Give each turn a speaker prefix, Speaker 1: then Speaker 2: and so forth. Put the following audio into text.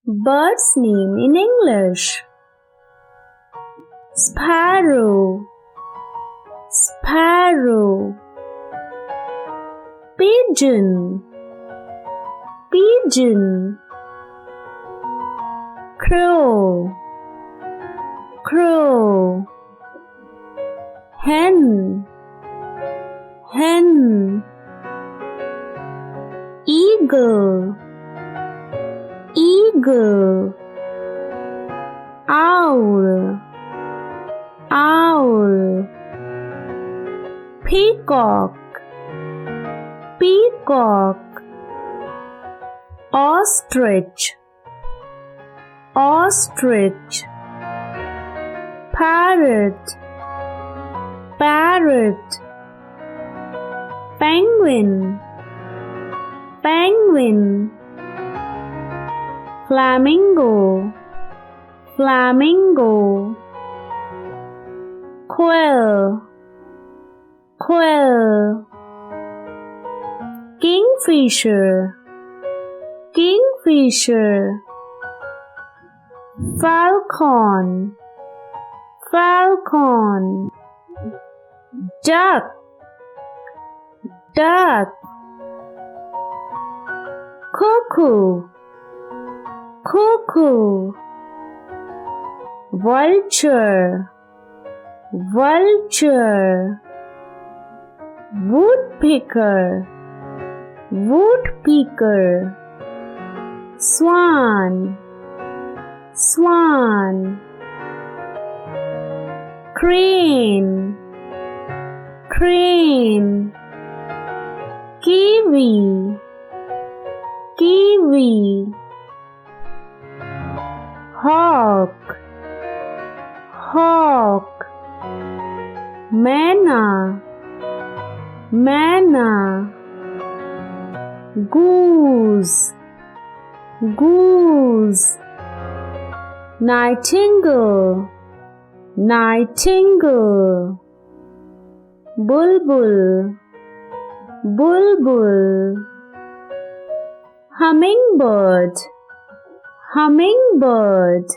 Speaker 1: Bird's name in English. Sparrow, sparrow. Pigeon, pigeon. Crow, crow. Hen, hen. Eagle, eagle. Owl, owl. Peacock, peacock. Ostrich, ostrich. Parrot, parrot. Penguin, penguin. Flamingo, flamingo. Quail, quail. Kingfisher, kingfisher. Falcon, falcon. Duck, duck. Cuckoo, cuckoo. Vulture, vulture. Woodpecker, woodpecker. Swan, swan. Crane, crane. Kiwi, kiwi. Hawk, hawk. Manna, manna. Goose, goose. Nightingale, nightingale. Bulbul, bulbul. Hummingbird, hummingbird.